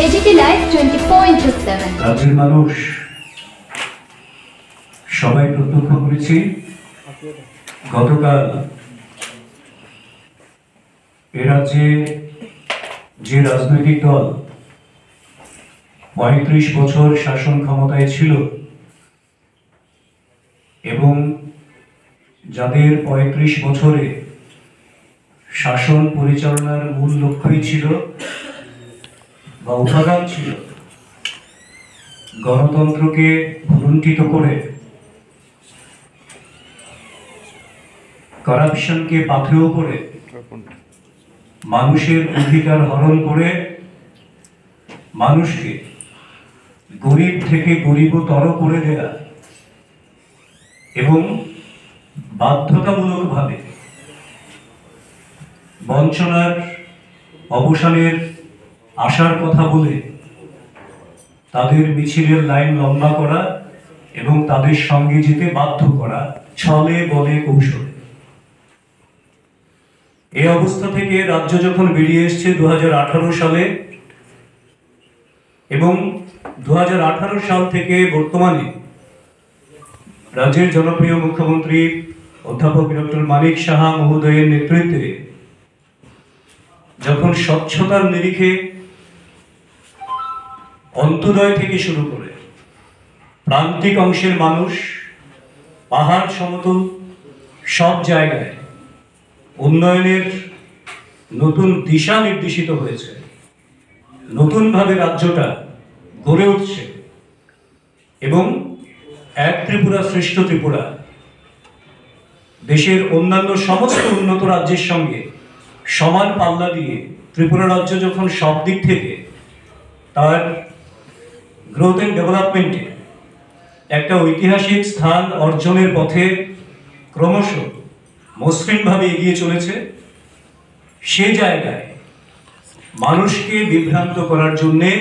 AGT live 24/7 রাজ্যের মানুষ সবাই প্রত্যক্ষ করেছি গতকাল এ রাজ্যে যে রাজনৈতিক দল ৩৫ বছর শাসন ক্ষমতায় ছিল এবং যাদের ৩৫ বছরে শাসন পরিচালনার মূল লক্ষ্যই ছিল বা উপাদান ছিল গণতন্ত্রকে ভুলুণ্ঠিত করে করাপশনকে পাথেয় করে মানুষের অধিকার হরণ করে মানুষকে গরিব থেকে গরিবতর করে দেয়া এবং বাধ্যতামূলকভাবে বঞ্চনার অবসানের আশার কথা বলে তাদের মিছিলের লাইন লম্বা করা এবং তাদের সঙ্গে যেতে বাধ্য করা ছলে বলে কৌশলে। এই অবস্থা থেকে রাজ্য যখন বেরিয়ে এসছে 2018 সালে এবং 2018 সাল থেকে বর্তমানে রাজ্যের জনপ্রিয় মুখ্যমন্ত্রী অধ্যাপক ডক্টর মানিক সাহা মহোদয়ের নেতৃত্বে যখন স্বচ্ছতার নিরিখে অন্তোদয় থেকে শুরু করে প্রান্তিক অংশের মানুষ পাহাড় সমতল সব জায়গায় উন্নয়নের নতুন দিশা নির্দেশিত হয়েছে, নতুনভাবে রাজ্যটা গড়ে উঠছে এবং এক ত্রিপুরা শ্রেষ্ঠ ত্রিপুরা দেশের অন্যান্য সমস্ত উন্নত রাজ্যের সঙ্গে সমান পাল্লা দিয়ে ত্রিপুরা রাজ্য যখন সব দিক থেকে তার গ্রোথ এন্ড ডেভেলপমেন্টে একটা ঐতিহাসিক স্থান অর্জনের পথে ক্রমশ মসৃণভাবে এগিয়ে চলেছে, সে জায়গায় মানুষকে বিভ্রান্ত করার জন্যে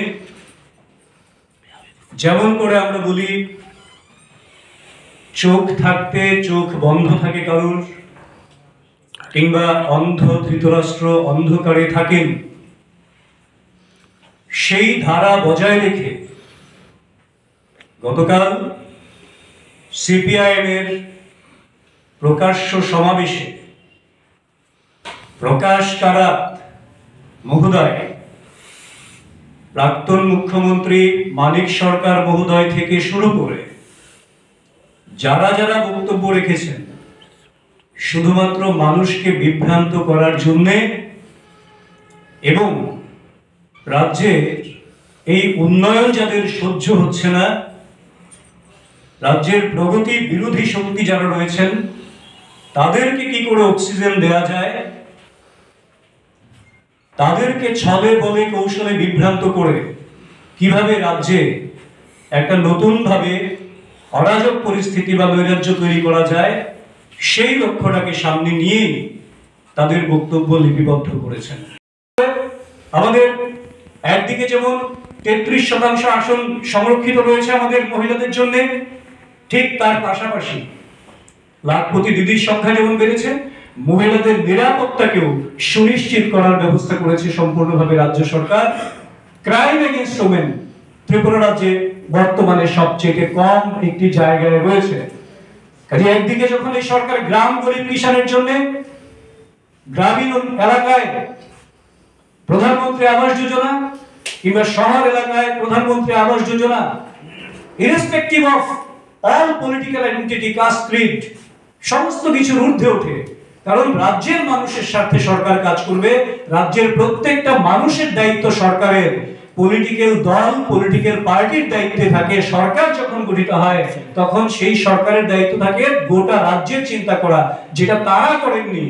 যেমন করে আমরা বলি চোখ থাকতে চোখ বন্ধ থাকে কারুর, কিংবা অন্ধ ধৃতরাষ্ট্র অন্ধকারে থাকেন, সেই ধারা বজায় রেখে গতকাল সিপিআইএম এর প্রকাশ্য সমাবেশে প্রকাশ কারাত মহোদয়, প্রাক্তন মুখ্যমন্ত্রী মানিক সরকার মহোদয় থেকে শুরু করে যারা যারা বক্তব্য রেখেছেন শুধুমাত্র মানুষকে বিভ্রান্ত করার জন্যে এবং রাজ্যের এই উন্নয়ন যাদের সহ্য হচ্ছে না, রাজ্যের প্রগতি বিরোধী শক্তি যারা রয়েছেন তাদেরকে কি করে অক্সিজেন দেয়া যায়, তাদেরকে ছলে বলে কৌশলে বিভ্রান্ত করে কিভাবে রাজ্যে একটা নতুনভাবে অরাজক পরিস্থিতি বা নৈরাজ্য তৈরি করা যায়, সেই লক্ষ্যটাকে সামনে নিয়েই তাদের বক্তব্য লিপিবদ্ধ করেছেন। আমাদের একদিকে যেমন 33% আসন সংরক্ষিত রয়েছে আমাদের মহিলাদের জন্য, ঠিক তার পাশাপাশি লাখপতি দিদির সংখ্যা যেমন বেড়েছে, মহিলাদের নিরাপত্তাকেও সুনিশ্চিত করার ব্যবস্থা করেছে সম্পূর্ণভাবে রাজ্য সরকার। ক্রাইম এগেইনস্ট ওমেন ত্রিপুরা রাজ্যে বর্তমানে সবচেয়ে কম একটি জায়গায় রয়েছে। কাজে একদিকে যখন এই সরকার গ্রাম গরিব কিষানের জন্য গ্রামীণ এলাকায় প্রধানমন্ত্রী আবাস যোজনা কিংবা শহর এলাকায় প্রধানমন্ত্রী আবাস যোজনা, irrespective of all political identity, caste, creed, সমস্ত কিছুর ঊর্ধ্বে ওঠে, কারণ রাজ্যের মানুষের স্বার্থে সরকার কাজ করবে। রাজ্যের প্রত্যেকটা মানুষের দায়িত্ব সরকারের, পলিটিক্যাল দল পলিটিক্যাল পার্টির দায়িত্বে থাকে। সরকার যখন গঠিত হয় তখন সেই সরকারের দায়িত্ব থাকে গোটা রাজ্যের চিন্তা করা, যেটা তারা করেননি।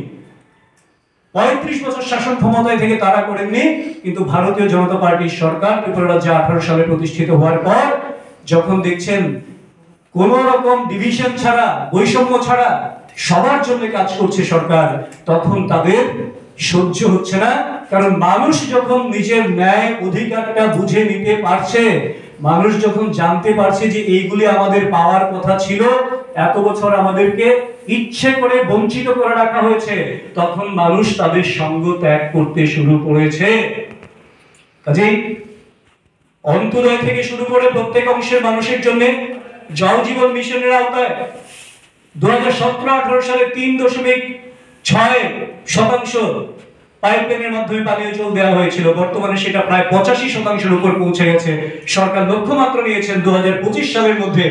৩৫ বছর শাসন ক্ষমতায় থেকে তারা করেননি, কিন্তু ভারতীয় জনতা পার্টির সরকার ত্রিপুরা রাজ্যে 18 সালে প্রতিষ্ঠিত হওয়ার পর যখন দেখছেন কোন রকম ডিভিশন ছাড়া, বৈষম্য ছাড়া সবার জন্য কাজ করছে সরকার, তখন তাদের সহ্য হচ্ছে না। কারণ মানুষ যখন নিজের ন্যায় অধিকারটা বুঝে নিতে পারছে, মানুষ যখন জানতে পারছে যে এইগুলি আমাদের পাওয়ার কথা ছিল, এত বছর আমাদেরকে ইচ্ছে করে বঞ্চিত করে রাখা হয়েছে, তখন মানুষ তাদের সঙ্গ ত্যাগ করতে শুরু করেছে। কাজেই অন্তোদয় থেকে শুরু করে প্রত্যেক অংশের মানুষের জন্য জল জীবন মিশনের আওতায় 2017-18 সালে 3.6% পাইপলাইনের মাধ্যমে পানীয় জল দেওয়া হয়েছিল। বর্তমানে সেটা প্রায় 85% উপর পৌঁছে গেছে। সরকার লক্ষ্যমাত্রা নিয়েছেন 2025 সালের মধ্যে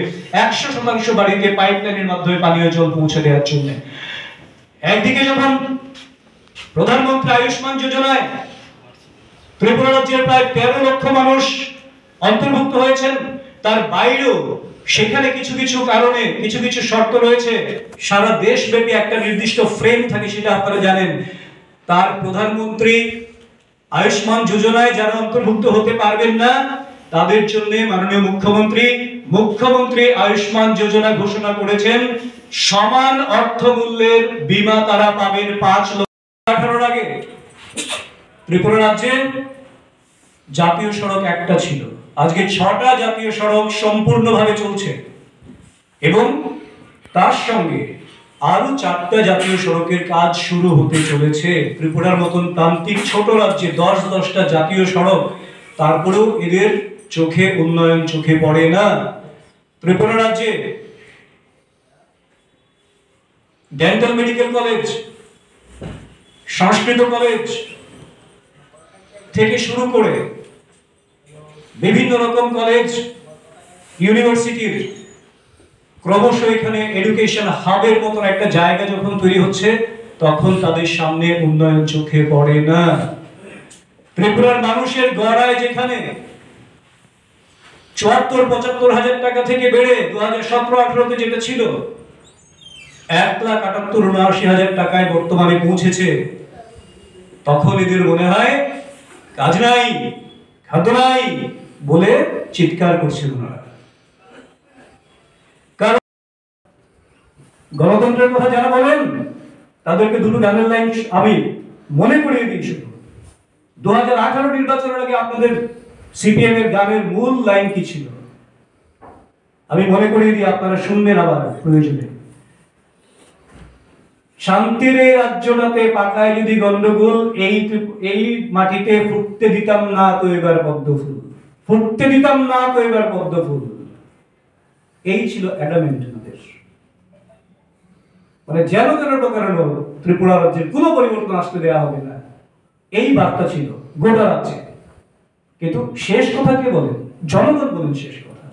100% বাড়িতে পাইপলাইনের মাধ্যমে পানীয় জল পৌঁছে দেওয়ার জন্য। একদিকে যখন প্রধানমন্ত্রী আয়ুষ্মান যোজনায় ত্রিপুরা রাজ্যের প্রায় 13 লক্ষ মানুষ অন্তর্ভুক্ত হয়েছেন, তার বাইরেও সেখানে কিছু কিছু কারণে কিছু কিছু শর্ত রয়েছে। সারা দেশব্যাপী একটা নির্দিষ্ট ফ্রেম থাকে, সেটা আপনারা জানেন। তার প্রধানমন্ত্রী আয়ুষ্মান যোজনায় যারা অন্তর্ভুক্ত হতে পারবেন না, তাদের জন্য মাননীয় মুখ্যমন্ত্রী আয়ুষ্মান যোজনা ঘোষণা করেছেন। সমান অর্থমূল্যের বীমা তারা পাবেন 5,18,000 আগে। ত্রিপুরা রাজ্যে জাতীয় সড়ক একটা ছিল, আজকে 6টা জাতীয় সড়ক সম্পূর্ণভাবে চলছে এবং তার সঙ্গে আরো 4টা জাতীয় সড়কের কাজ শুরু হতে চলেছে। ত্রিপুরার মতন প্রান্তিক ছোট রাজ্যে 10-10টা জাতীয় সড়ক, তারপরেও এদের চোখে উন্নয়ন চোখে পড়ে না। ত্রিপুরা রাজ্যে ডেন্টাল মেডিকেল কলেজ, সংস্কৃত কলেজ থেকে শুরু করে বিভিন্ন রকম কলেজ, ইউনিভার্সিটির ক্রমশ এখানে এডুকেশন হাবের মতন একটা জায়গা যখন তৈরি হচ্ছে, তখন তাদের সামনে উন্নয়ন চোখে পড়ে না। ত্রিপুরার মানুষের গড়ায় যেখানে 74-75 হাজার টাকা থেকে বেড়ে 2017-18 যেটা ছিল 1,78,79,000 টাকায় বর্তমানে পৌঁছেছে, তখন এদের মনে হয় কাজ নাই, খাদ্য নাই বলে চিৎকার করছিল না। কারণ গণতন্ত্রের কথা যারা বলেন, তাদেরকে দুটো গানের লাইন আমি মনে করিয়ে দিই। শুধু 2018 নির্বাচনের আগে আপনাদের সিপিএম এর গানের মূল লাইন কি ছিল আমি মনে করিয়ে দিই, আপনারা শুনবেন আবার প্রয়োজনে। শান্তির এই রাজ্যটাতে পাকায় যদি গন্ডগোল, এই মাটিতে ফুটতে দিতাম না তো এবার পদ্ম ফুল, ফুটতে দিতাম না তো এবার পদ্ম ফুল। এই ছিল অ্যাডামেন্ট আমাদের, মানে যেন তেন প্রকারের ত্রিপুরা রাজ্যের কোনো পরিবর্তন আসতে দেওয়া হবে না, এই বার্তা ছিল গোটা রাজ্যে। কিন্তু শেষ কথা কে বলেন? জনগণ বলেন শেষ কথা।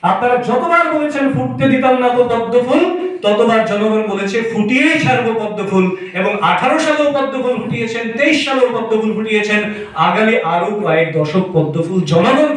আপনারা যতবার বলেছেন ফুটতে দিতাম না তো পদ্ম ফুল, ততবার জনগণ বলেছে ফুটিয়েই ছাড়বো পদ্ম ফুল। এবং 18 সালেও পদ্ম ফুল ফুটিয়েছেন, 23 সালেও পদ্ম ফুল ফুটিয়েছেন, আগামী আরো কয়েক দশক পদ্ম ফুল জনগণ